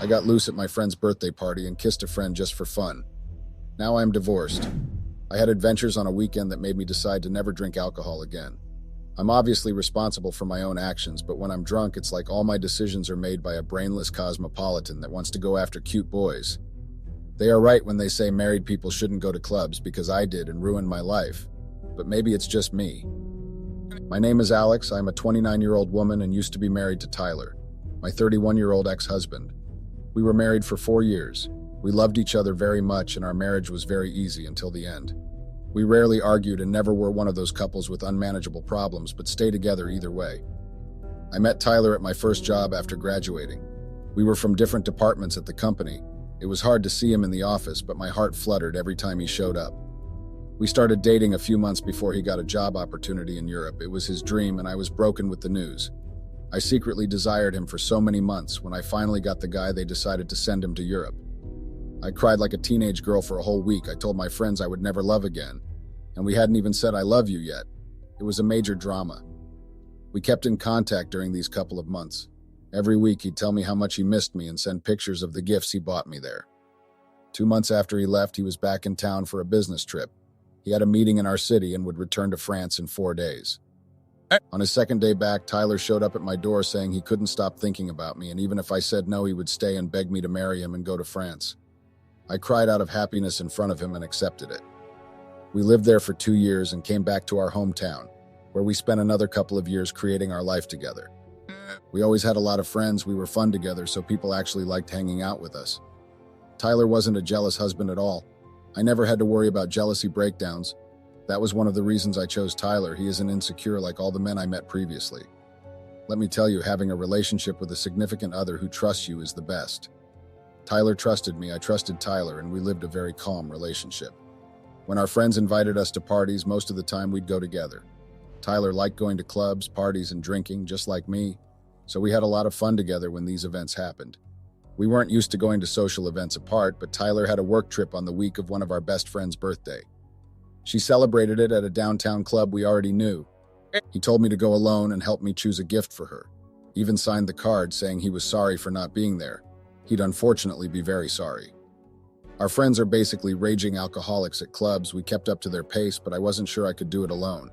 I got loose at my friend's birthday party and kissed a friend just for fun. Now I am divorced. I had adventures on a weekend that made me decide to never drink alcohol again. I'm obviously responsible for my own actions, but when I'm drunk, it's like all my decisions are made by a brainless cosmopolitan that wants to go after cute boys. They are right when they say married people shouldn't go to clubs because I did and ruined my life. But maybe it's just me. My name is Alex. I'm a 29-year-old woman and used to be married to Tyler, my 31-year-old ex-husband. We were married for 4 years. We loved each other very much and our marriage was very easy until the end. We rarely argued and never were one of those couples with unmanageable problems, but stay together either way. I met Tyler at my first job after graduating. We were from different departments at the company. It was hard to see him in the office, but my heart fluttered every time he showed up. We started dating a few months before he got a job opportunity in Europe. It was his dream and I was broken with the news. I secretly desired him for so many months. When I finally got the guy, they decided to send him to Europe. I cried like a teenage girl for a whole week. I told my friends I would never love again. And we hadn't even said I love you yet. It was a major drama. We kept in contact during these couple of months. Every week he'd tell me how much he missed me and send pictures of the gifts he bought me there. 2 months after he left, he was back in town for a business trip. He had a meeting in our city and would return to France in 4 days. On his second day back, Tyler showed up at my door saying he couldn't stop thinking about me, and even if I said no, he would stay and beg me to marry him and go to France. I cried out of happiness in front of him and accepted it. We lived there for 2 years and came back to our hometown, where we spent another couple of years creating our life together. We always had a lot of friends, we were fun together, so people actually liked hanging out with us. Tyler wasn't a jealous husband at all. I never had to worry about jealousy breakdowns. That was one of the reasons I chose Tyler. He isn't insecure like all the men I met previously. Let me tell you, having a relationship with a significant other who trusts you is the best. Tyler trusted me, I trusted Tyler, and we lived a very calm relationship. When our friends invited us to parties, most of the time we'd go together. Tyler liked going to clubs, parties, and drinking, just like me, so we had a lot of fun together when these events happened. We weren't used to going to social events apart, but Tyler had a work trip on the week of one of our best friend's birthday. She celebrated it at a downtown club we already knew. He told me to go alone and help me choose a gift for her. Even signed the card saying he was sorry for not being there. He'd unfortunately be very sorry. Our friends are basically raging alcoholics at clubs. We kept up to their pace, but I wasn't sure I could do it alone.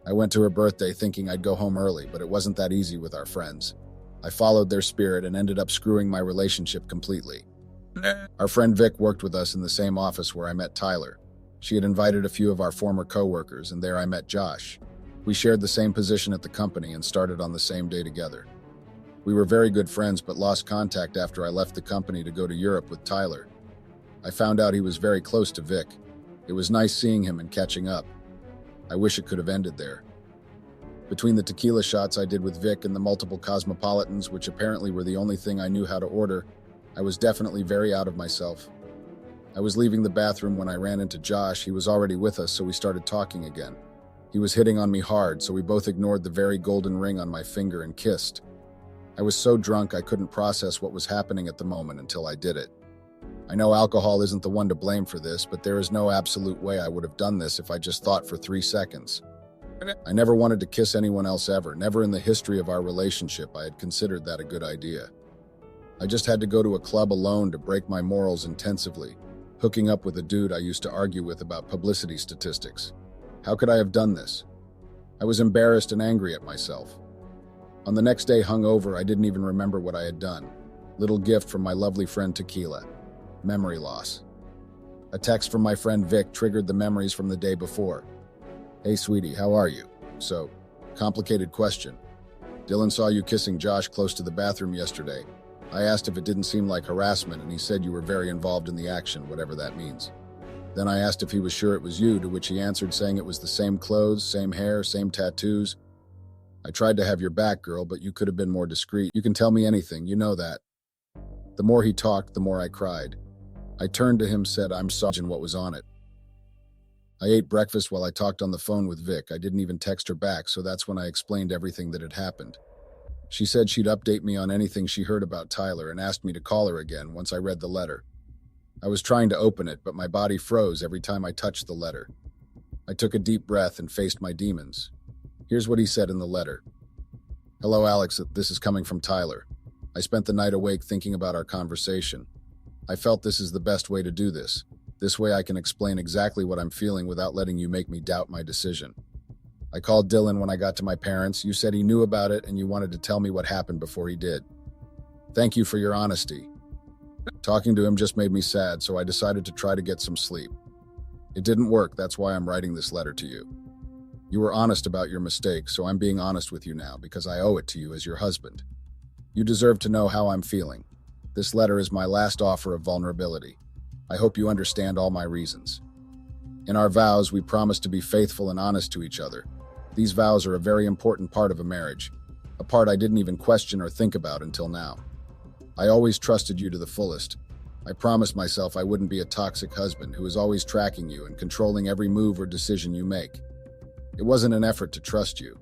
I went to her birthday thinking I'd go home early, but it wasn't that easy with our friends. I followed their spirit and ended up screwing my relationship completely. Our friend Vic worked with us in the same office where I met Tyler. She had invited a few of our former co-workers, and there I met Josh. We shared the same position at the company and started on the same day together. We were very good friends but lost contact after I left the company to go to Europe with Tyler. I found out he was very close to Vic. It was nice seeing him and catching up. I wish it could have ended there. Between the tequila shots I did with Vic and the multiple cosmopolitans, which apparently were the only thing I knew how to order, I was definitely very out of myself. I was leaving the bathroom when I ran into Josh. He was already with us, so we started talking again. He was hitting on me hard, so we both ignored the very golden ring on my finger and kissed. I was so drunk I couldn't process what was happening at the moment until I did it. I know alcohol isn't the one to blame for this, but there is no absolute way I would have done this if I just thought for 3 seconds. I never wanted to kiss anyone else ever. Never in the history of our relationship I had considered that a good idea. I just had to go to a club alone to break my morals intensively, hooking up with a dude I used to argue with about publicity statistics. How could I have done this? I was embarrassed and angry at myself. On the next day, hungover, I didn't even remember what I had done. Little gift from my lovely friend Tequila. Memory loss. A text from my friend Vic triggered the memories from the day before. Hey sweetie, how are you? So, complicated question. Dylan saw you kissing Josh close to the bathroom yesterday. I asked if it didn't seem like harassment, and he said you were very involved in the action, whatever that means. Then I asked if he was sure it was you, to which he answered saying it was the same clothes, same hair, same tattoos. I tried to have your back, girl, but you could have been more discreet. You can tell me anything, you know that. The more he talked, the more I cried. I turned to him, said, I'm sorry, and what was on it. I ate breakfast while I talked on the phone with Vic. I didn't even text her back, so that's when I explained everything that had happened. She said she'd update me on anything she heard about Tyler and asked me to call her again once I read the letter. I was trying to open it, but my body froze every time I touched the letter. I took a deep breath and faced my demons. Here's what he said in the letter. Hello, Alex. This is coming from Tyler. I spent the night awake thinking about our conversation. I felt this is the best way to do this. This way I can explain exactly what I'm feeling without letting you make me doubt my decision. I called Dylan when I got to my parents. You said he knew about it and you wanted to tell me what happened before he did. Thank you for your honesty. Talking to him just made me sad, so I decided to try to get some sleep. It didn't work, that's why I'm writing this letter to you. You were honest about your mistake, so I'm being honest with you now because I owe it to you as your husband. You deserve to know how I'm feeling. This letter is my last offer of vulnerability. I hope you understand all my reasons. In our vows, we promised to be faithful and honest to each other. These vows are a very important part of a marriage, a part I didn't even question or think about until now. I always trusted you to the fullest. I promised myself I wouldn't be a toxic husband who is always tracking you and controlling every move or decision you make. It wasn't an effort to trust you.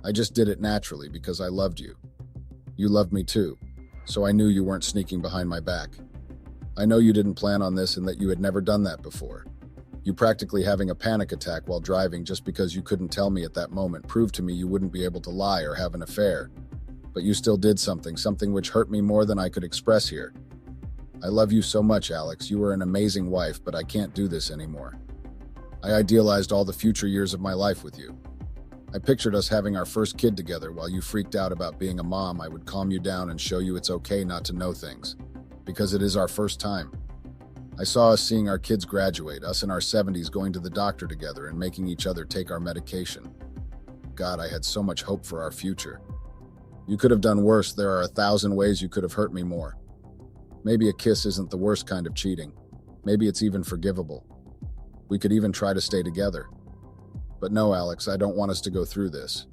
I just did it naturally because I loved you. You loved me too, so I knew you weren't sneaking behind my back. I know you didn't plan on this and that you had never done that before. You practically having a panic attack while driving just because you couldn't tell me at that moment proved to me you wouldn't be able to lie or have an affair. But you still did something which hurt me more than I could express here. I love you so much, Alex. You were an amazing wife, but I can't do this anymore. I idealized all the future years of my life with you. I pictured us having our first kid together while you freaked out about being a mom. I would calm you down and show you it's okay not to know things, because it is our first time. I saw us seeing our kids graduate, us in our 70s going to the doctor together and making each other take our medication. God, I had so much hope for our future. You could have done worse. There are 1,000 ways you could have hurt me more. Maybe a kiss isn't the worst kind of cheating. Maybe it's even forgivable. We could even try to stay together. But no, Alex, I don't want us to go through this.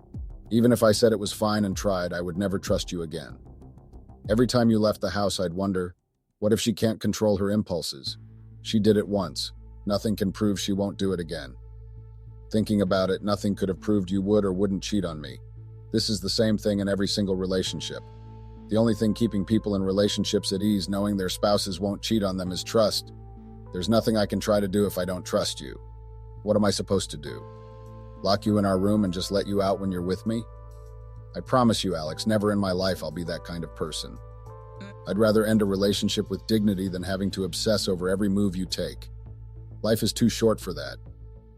Even if I said it was fine and tried, I would never trust you again. Every time you left the house, I'd wonder, what if she can't control her impulses? She did it once. Nothing can prove she won't do it again. Thinking about it, nothing could have proved you would or wouldn't cheat on me. This is the same thing in every single relationship. The only thing keeping people in relationships at ease, knowing their spouses won't cheat on them, is trust. There's nothing I can try to do if I don't trust you. What am I supposed to do? Lock you in our room and just let you out when you're with me? I promise you, Alex, never in my life I'll be that kind of person. I'd rather end a relationship with dignity than having to obsess over every move you take. Life is too short for that.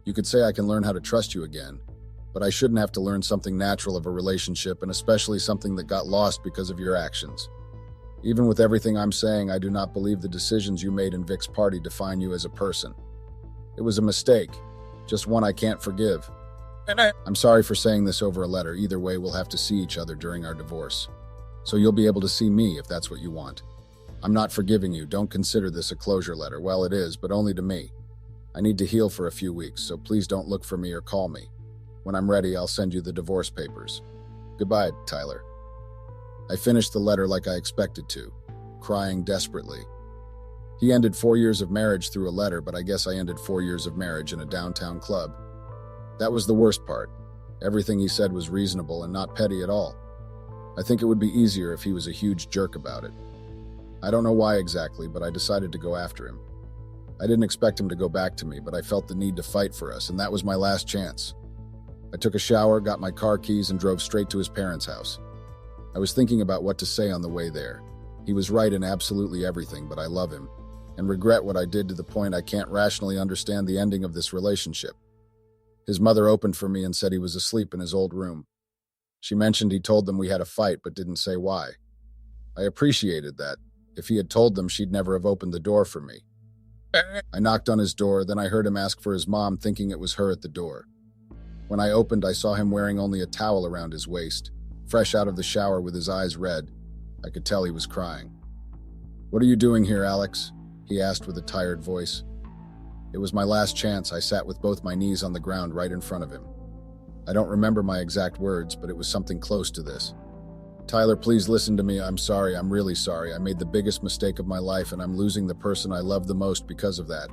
You could say I can learn how to trust you again, but I shouldn't have to learn something natural of a relationship, and especially something that got lost because of your actions. Even with everything I'm saying, I do not believe the decisions you made in Vic's party define you as a person. It was a mistake, just one I can't forgive. I'm sorry for saying this over a letter. Either way, we'll have to see each other during our divorce. So you'll be able to see me if that's what you want. I'm not forgiving you. Don't consider this a closure letter. Well, it is, but only to me. I need to heal for a few weeks, so please don't look for me or call me. When I'm ready, I'll send you the divorce papers. Goodbye, Tyler. I finished the letter like I expected to, crying desperately. He ended 4 years of marriage through a letter, but I guess I ended 4 years of marriage in a downtown club. That was the worst part. Everything he said was reasonable and not petty at all. I think it would be easier if he was a huge jerk about it. I don't know why exactly, but I decided to go after him. I didn't expect him to go back to me, but I felt the need to fight for us, and that was my last chance. I took a shower, got my car keys, and drove straight to his parents' house. I was thinking about what to say on the way there. He was right in absolutely everything, but I love him, and regret what I did to the point I can't rationally understand the ending of this relationship. His mother opened for me and said he was asleep in his old room. She mentioned he told them we had a fight, but didn't say why. I appreciated that. If he had told them, she'd never have opened the door for me. I knocked on his door, then I heard him ask for his mom, thinking it was her at the door. When I opened, I saw him wearing only a towel around his waist, fresh out of the shower with his eyes red. I could tell he was crying. "What are you doing here, Alex?" he asked with a tired voice. It was my last chance. I sat with both my knees on the ground right in front of him. I don't remember my exact words, but it was something close to this. "Tyler, please listen to me. I'm sorry. I'm really sorry. I made the biggest mistake of my life, and I'm losing the person I love the most because of that.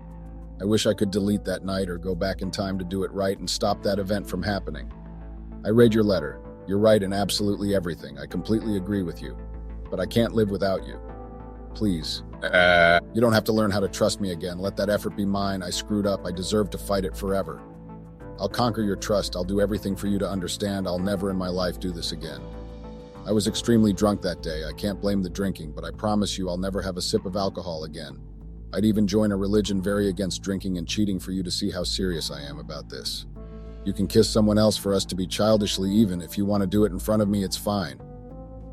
I wish I could delete that night or go back in time to do it right and stop that event from happening. I read your letter. You're right in absolutely everything. I completely agree with you. But I can't live without you. Please. You don't have to learn how to trust me again. Let that effort be mine. I screwed up. I deserve to fight it forever. I'll conquer your trust. I'll do everything for you to understand. I'll never in my life do this again. I was extremely drunk that day. I can't blame the drinking, but I promise you I'll never have a sip of alcohol again. I'd even join a religion very against drinking and cheating for you to see how serious I am about this. You can kiss someone else for us to be childishly even. If you want to do it in front of me, it's fine.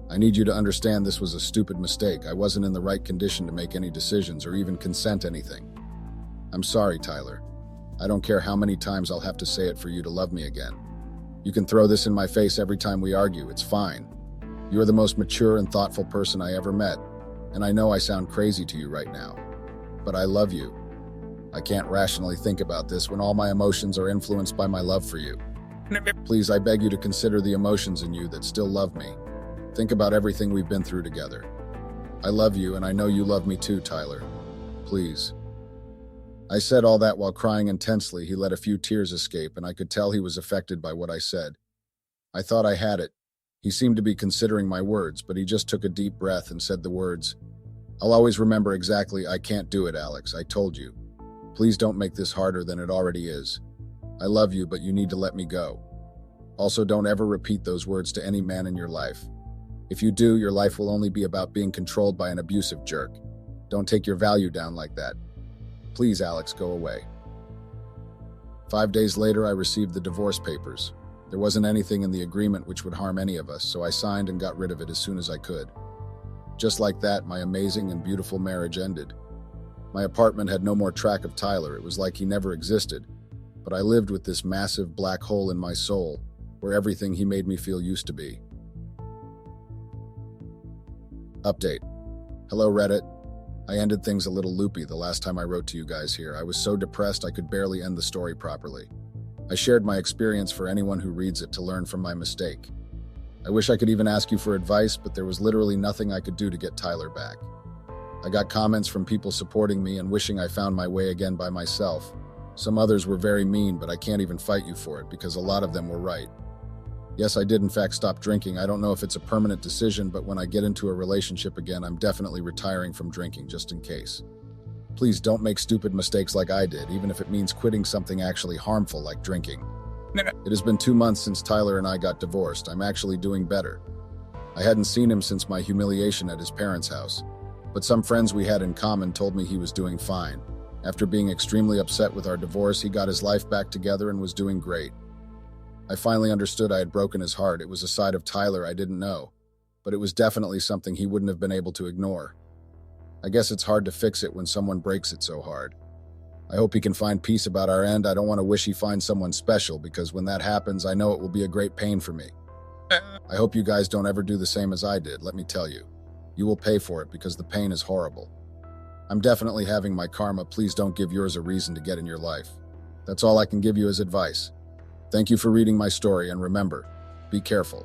I need you to understand this was a stupid mistake. I wasn't in the right condition to make any decisions or even consent anything. I'm sorry, Tyler. I don't care how many times I'll have to say it for you to love me again. You can throw this in my face every time we argue. It's fine. You're the most mature and thoughtful person I ever met, and I know I sound crazy to you right now, but I love you. I can't rationally think about this when all my emotions are influenced by my love for you. Please, I beg you to consider the emotions in you that still love me. Think about everything we've been through together. I love you, and I know you love me too, Tyler. Please. I said all that while crying intensely. He let a few tears escape, and I could tell he was affected by what I said. I thought I had it. He seemed to be considering my words, but he just took a deep breath and said the words, "I'll always remember exactly. I can't do it, Alex. I told you. Please don't make this harder than it already is. I love you, but you need to let me go. Also, don't ever repeat those words to any man in your life. If you do, your life will only be about being controlled by an abusive jerk. Don't take your value down like that. Please, Alex, go away." 5 days later, I received the divorce papers. There wasn't anything in the agreement which would harm any of us, so I signed and got rid of it as soon as I could. Just like that, my amazing and beautiful marriage ended. My apartment had no more track of Tyler. It was like he never existed, but I lived with this massive black hole in my soul, where everything he made me feel used to be. Update. Hello, Reddit. I ended things a little loopy the last time I wrote to you guys here. I was so depressed I could barely end the story properly. I shared my experience for anyone who reads it to learn from my mistake. I wish I could even ask you for advice, but there was literally nothing I could do to get Tyler back. I got comments from people supporting me and wishing I found my way again by myself. Some others were very mean, but I can't even fight you for it because a lot of them were right. Yes, I did in fact stop drinking. I don't know if it's a permanent decision, but when I get into a relationship again, I'm definitely retiring from drinking just in case. Please don't make stupid mistakes like I did, even if it means quitting something actually harmful like drinking. It has been 2 months since Tyler and I got divorced. I'm actually doing better. I hadn't seen him since my humiliation at his parents' house, but some friends we had in common told me he was doing fine. After being extremely upset with our divorce, he got his life back together and was doing great. I finally understood I had broken his heart. It was a side of Tyler I didn't know, but it was definitely something he wouldn't have been able to ignore. I guess it's hard to fix it when someone breaks it so hard. I hope he can find peace about our end. I don't want to wish he finds someone special, because when that happens, I know it will be a great pain for me. I hope you guys don't ever do the same as I did, let me tell you. You will pay for it because the pain is horrible. I'm definitely having my karma. Please don't give yours a reason to get in your life. That's all I can give you as advice. Thank you for reading my story, and remember, be careful.